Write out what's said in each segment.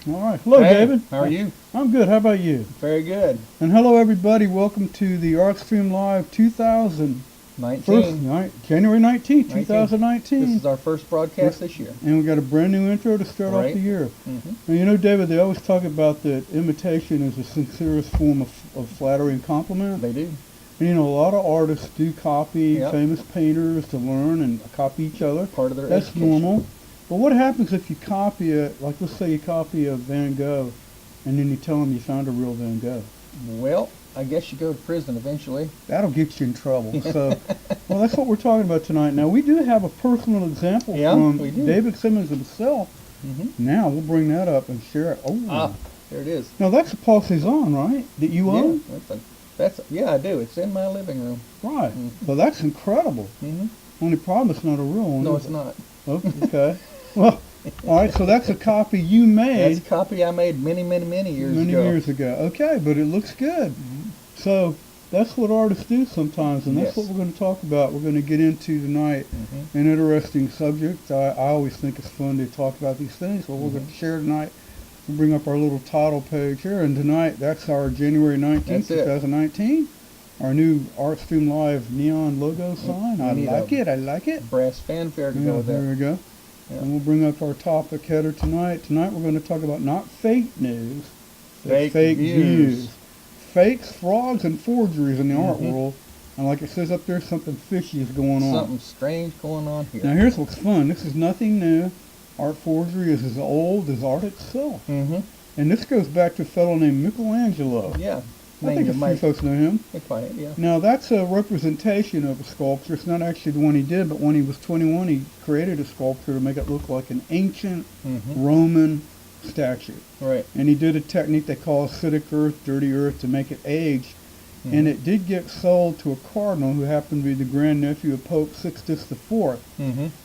All right. Hello, Hey, David. how are you? I'm good. How about you? Very good. And hello, everybody. Welcome to the ArtStreamLIVE 19. January 19th, 2019. This is our first broadcast this year. And we got a brand new intro to start off the year. And you know, David, they always talk about that imitation is the sincerest form of flattery and compliment. They do. And you know, a lot of artists do copy famous painters to learn and copy each other. Part of their That's education. normal. But what happens if you copy it, like let's say you copy a Van Gogh, and then you tell them you found a real Van Gogh? Well, I guess you go to prison eventually. That'll get you in trouble. So, well, that's what we're talking about tonight. Now, we do have a personal example from David Simmons himself. Now, we'll bring that up and share it. Oh, there it is. Now, that's a Paul Cézanne, right? That you own? Yeah, I do. It's in my living room. Right. So that's incredible. Only problem, it's not a real one. No, it's not. Oh, okay. Well, all right, so that's a copy you made. That's a copy I made many years ago. Many years ago. Okay, but it looks good. So that's what artists do sometimes, and that's what we're going to talk about. We're going to get into tonight an interesting subject. I always think it's fun to talk about these things. Well, we're going to share tonight. We'll bring up our little title page here, and tonight that's our January 19th, 2019. Our new ArtStreamLIVE neon logo sign. I like it. I like it. Brass fanfare to go with that. There we go. Yeah. And we'll bring up our topic header tonight. Tonight we're going to talk about not fake news, but fake views. Fakes, frauds, and forgeries in the art world. And like it says up there, something fishy is going on. Something strange going on here. Now here's what's fun. This is nothing new. Art forgery is as old as art itself. And this goes back to a fellow named Michelangelo. Yeah. I think a few folks know him. Now that's a representation of a sculpture. It's not actually the one he did, but when he was 21, he created a sculpture to make it look like an ancient Roman statue. Right. And he did a technique they call acidic earth, dirty earth, to make it age. And it did get sold to a cardinal who happened to be the grandnephew of Pope Sixtus IV.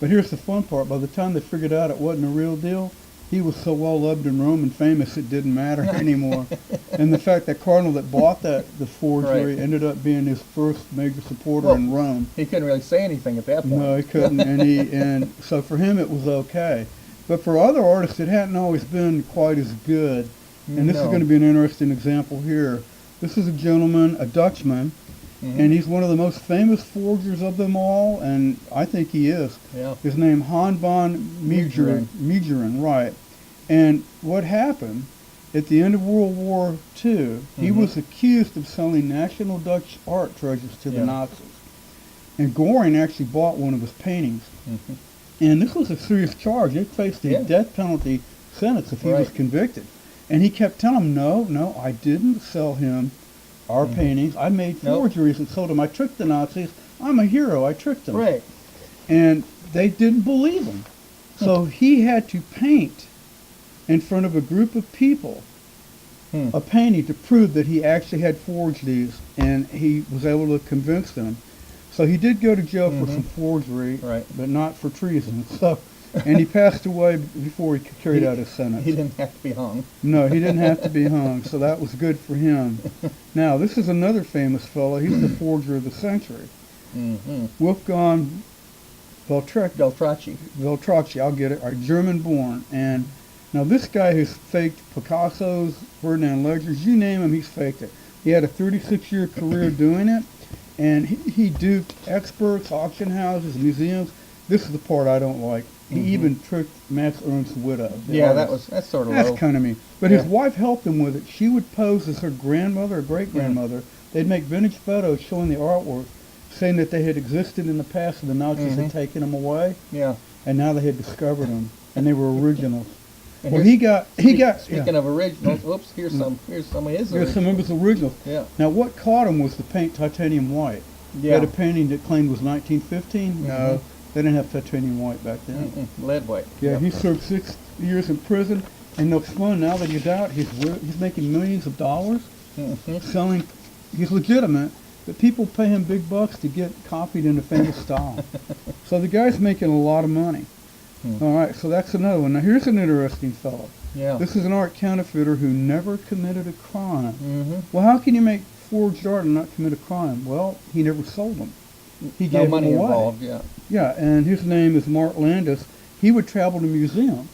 But here's the fun part. By the time they figured out it wasn't a real deal, he was so well loved in Rome and famous it didn't matter anymore. And the fact that cardinal that bought the forgery ended up being his first major supporter in Rome. He couldn't really say anything at that point. No, he couldn't. And so for him it was okay. But for other artists it hadn't always been quite as good. And this is going to be an interesting example here. This is a gentleman, a Dutchman, and he's one of the most famous forgers of them all, and I think he is. His name Han van Meegeren, right. And what happened, at the end of World War II, he was accused of selling national Dutch art treasures to the Nazis. And Göring actually bought one of his paintings. And this was a serious charge. He faced a death penalty sentence if he was convicted. And he kept telling them, no, I didn't sell him our paintings. I made forgeries and sold them. I tricked the Nazis. I'm a hero. I tricked them. Right. And they didn't believe him. So he had to paint in front of a group of people a painting to prove that he actually had forged these, and he was able to convince them. So he did go to jail for some forgery, but not for treason. So, and he passed away before he carried out his sentence. He didn't have to be hung. No, he didn't have to be hung, so that was good for him. Now, this is another famous fellow. He's the forger of the century. Wolfgang Veltracci, I'll get it, are German-born. And now this guy has faked Picasso's, Ferdinand Ledger's, you name him, he's faked it. He had a 36-year career doing it, and he duped experts, auction houses, museums. This is the part I don't like. He even tricked Max Ernst's widow. That's sort of low. That's kind of mean. But his wife helped him with it. She would pose as her grandmother or great-grandmother. They'd make vintage photos showing the artwork, saying that they had existed in the past and the Nazis had taken them away. And now they had discovered them, and they were originals. Well, he got. Speaking of originals, whoops! Here's some of his originals. Here's some of his originals. Now, what caught him was the paint titanium white. He had a painting that claimed was 1915. No, they didn't have titanium white back then. Lead white. Yeah, he served 6 years in prison, and it's fun now that he's out. He's making millions of dollars selling. He's legitimate, but people pay him big bucks to get copied in a famous style. So the guy's making a lot of money. All right, so that's another one. Now here's an interesting fellow. This is an art counterfeiter who never committed a crime. Well, how can you make forged art and not commit a crime? Well, he never sold them. He gave money them away. Involved, Yeah, and his name is Mark Landis. He would travel to museums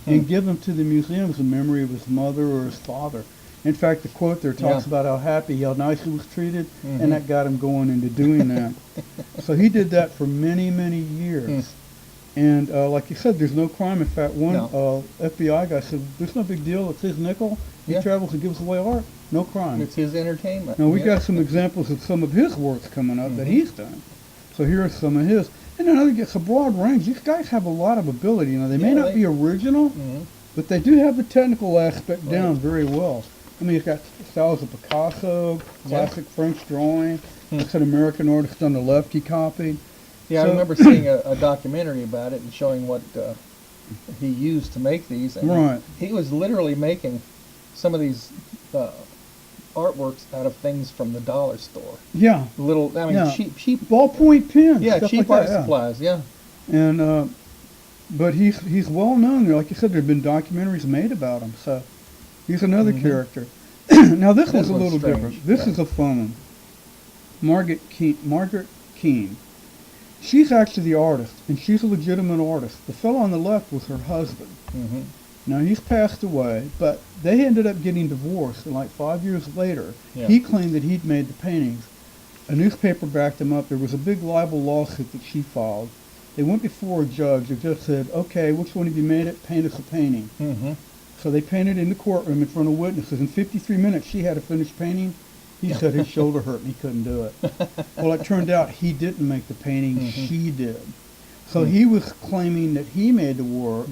and give them to the museums in memory of his mother or his father. In fact, the quote there talks about how happy, how nice he was treated, and that got him going into doing that. So he did that for many, many years. And like you said, there's no crime. In fact, one FBI guy said, there's no big deal. It's his nickel. He travels and gives away art. No crime. It's his entertainment. Now, we got some examples of some of his works coming up that he's done. So here are some of his. And another gets a broad range. These guys have a lot of ability. You know, they may not be original, but they do have the technical aspect down very well. I mean, you've got styles of Picasso, classic French drawing. That's an American artist on the left he copied. Yeah, so, I remember seeing a documentary about it and showing what he used to make these. And he was literally making some of these artworks out of things from the dollar store. Yeah. Little, I mean, cheap ballpoint pens. Yeah, cheap like art supplies. Yeah. And but he's well known. Like you said, there have been documentaries made about him. So he's another character. Now this one's a little different. This is a fun one. Margaret Keane. She's actually the artist, and she's a legitimate artist. The fellow on the left was her husband. Now, he's passed away, but they ended up getting divorced, and like 5 years later, he claimed that he'd made the paintings. A newspaper backed him up. There was a big libel lawsuit that she filed. They went before a judge. The judge said, okay, which one have you made it? Paint us a painting. So they painted in the courtroom in front of witnesses. In 53 minutes, she had a finished painting. He said his shoulder hurt and he couldn't do it. Well, it turned out he didn't make the painting, she did. So he was claiming that he made the work.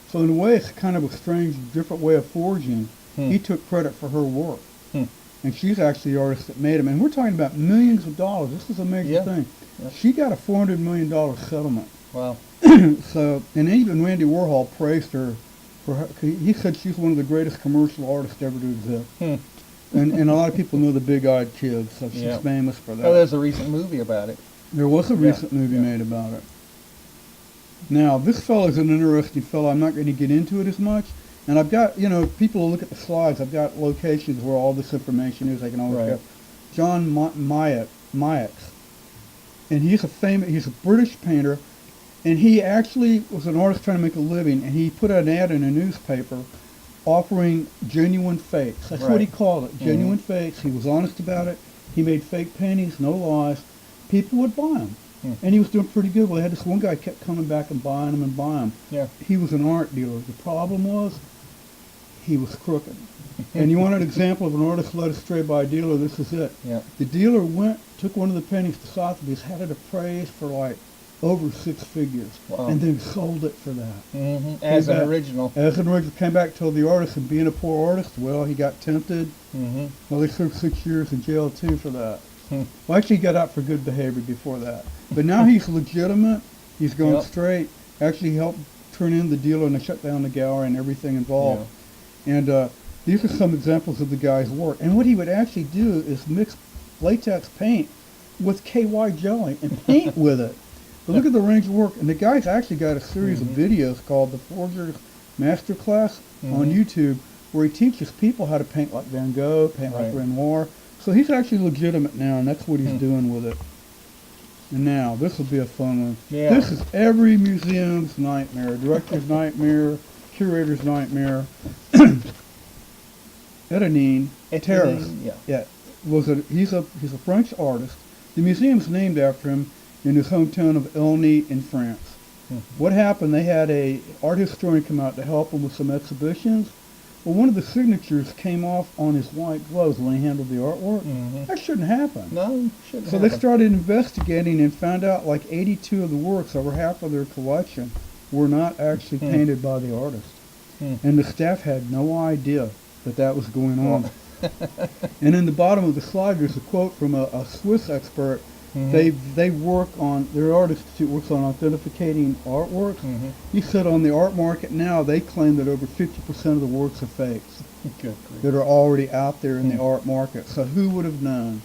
So in a way, it's kind of a strange, different way of forging. He took credit for her work. And she's actually the artist that made him. And we're talking about millions of dollars. This is a major thing. She got a $400 million settlement. Wow. So, and even Randy Warhol praised her for her. He said she's one of the greatest commercial artists ever to exist. And a lot of people know the Big-Eyed Kid, so she's famous for that. Oh, there's a recent movie about it. There was a recent movie made about it. Now, this fellow's an interesting fellow. I'm not going to get into it as much. And I've got, you know, people will look at the slides. I've got locations where all this information is. I can always go. John Mayax. And he's a British painter. And he actually was an artist trying to make a living. And he put an ad in a newspaper offering genuine fakes. That's what he called it, genuine fakes. He was honest about it. He made fake paintings, no lies. People would buy them. And he was doing pretty good. Well, they had this one guy kept coming back and buying them and buying them. He was an art dealer. The problem was he was crooked. And you want an example of an artist led astray by a dealer, this is it. The dealer took one of the paintings to Sotheby's, had it appraised for like over 6 figures, and then sold it for that. As an original. As an original. Came back, told the artist, and being a poor artist, well, he got tempted. Well, they served 6 years in jail, too, for that. Well, actually, he got out for good behavior before that. But now he's legitimate. He's going straight. Actually helped turn in the dealer, and they shut down the gallery and everything involved. And these are some examples of the guy's work. And what he would actually do is mix latex paint with KY jelly and paint with it. But look at the range of work. And the guy's actually got a series of videos called The Forger's Masterclass on YouTube, where he teaches people how to paint like Van Gogh, paint like Renoir. So he's actually legitimate now, and that's what he's doing with it. And now, this will be a fun one. This is every museum's nightmare, director's nightmare, curator's nightmare. Etienne Terrace. He's a French artist. The museum's named after him in his hometown of Elny in France. What happened, they had an art historian come out to help him with some exhibitions. Well, one of the signatures came off on his white gloves when he handled the artwork. That shouldn't happen. No, shouldn't So happen. they started investigating and found out like 82 of the works, over half of their collection, were not actually painted by the artist. And the staff had no idea that that was going on. And in the bottom of the slide, there's a quote from a Swiss expert. They work on, their art institute works on authenticating artworks. He said on the art market now, they claim that over 50% of the works are fakes that are already out there in the art market. So who would have known?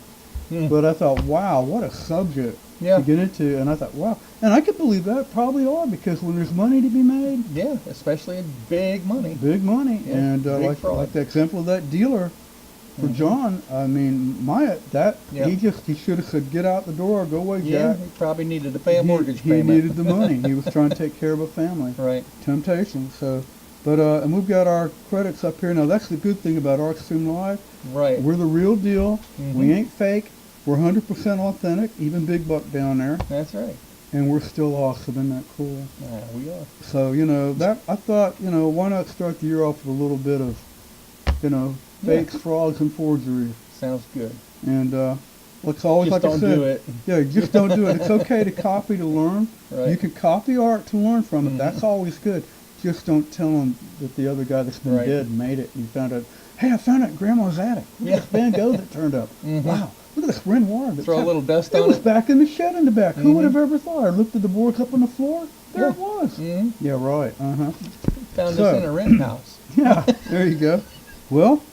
But I thought, wow, what a subject to get into. And I thought, wow. And I could believe that probably are, because when there's money to be made. Yeah, especially big money. Big money. And like the example of that dealer, for John, I mean, he should have said, get out the door, go away, Jack. He probably needed to pay a mortgage payment. He needed the money. He was trying to take care of a family. Right. Temptation. So But and we've got our credits up here. Now that's the good thing about ArtStream Live. Right. We're the real deal. Mm-hmm. We ain't fake. We're 100% authentic. Even Big Buck down there. That's right. And we're still awesome. Isn't that cool? Yeah, we are. So that I thought why not start the year off with a little bit of fakes, frauds, and forgeries. Sounds good. And it's always just like I said. Don't do it. Yeah, just don't do it. It's okay to copy to learn. Right. You can copy art to learn from it. That's always good. Just don't tell them that the other guy that's been dead made it. And you found out, hey, I found it in Grandma's attic. Look at this Van Gogh that turned up. Wow, look at this Renoir. Throw a little dust on it. It was back in the shed in the back. Who would have ever thought? I looked at the boards up on the floor. There it was. Yeah, right. Found this in a rent house. Yeah, there you go. Well,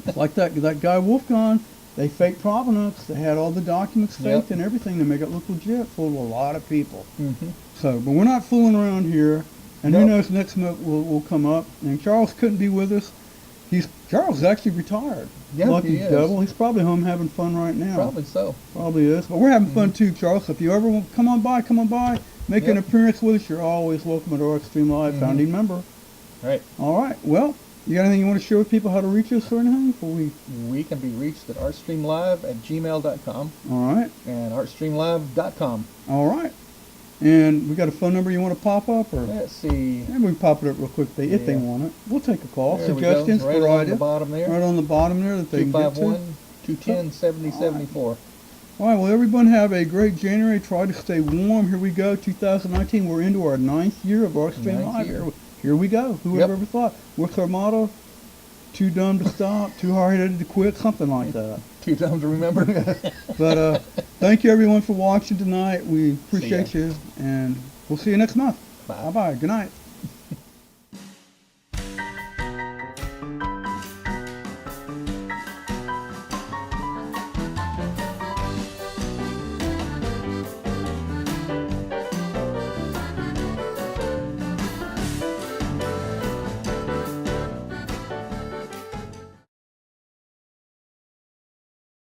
it's like that guy Wolfgang. They faked provenance. They had all the documents faked and everything to make it look legit. Fooled a lot of people. So, but we're not fooling around here. And who knows, next month will come up. And Charles couldn't be with us. Charles is actually retired. Yeah, Lucky he is. devil. He's probably home having fun right now. Probably so. Probably is. But we're having fun too, Charles. So if you ever want to come on by, make an appearance with us. You're always welcome at ArtStream Live, founding member. Right. All right. Well, you got anything you want to share with people how to reach us or anything before we? We can be reached at artstreamlive@gmail.com. All right. And artstreamlive.com. All right. And we got a phone number you want to pop up, or let's see. Maybe we can pop it up real quick if they want it. We'll take a call. There Suggestions right for on ideas. the bottom there. Right on the bottom there that they can get to. 251-210-7074. All right. Well, everyone have a great January. Try to stay warm. Here we go. 2019. We're into our 9th year of ArtStream Live. Here we go. Who would have ever thought? What's our motto? Too dumb to stop, too hard-headed to quit, something like that. Too dumb to remember. But thank you, everyone, for watching tonight. We appreciate you, and we'll see you next month. Bye-bye. Good night.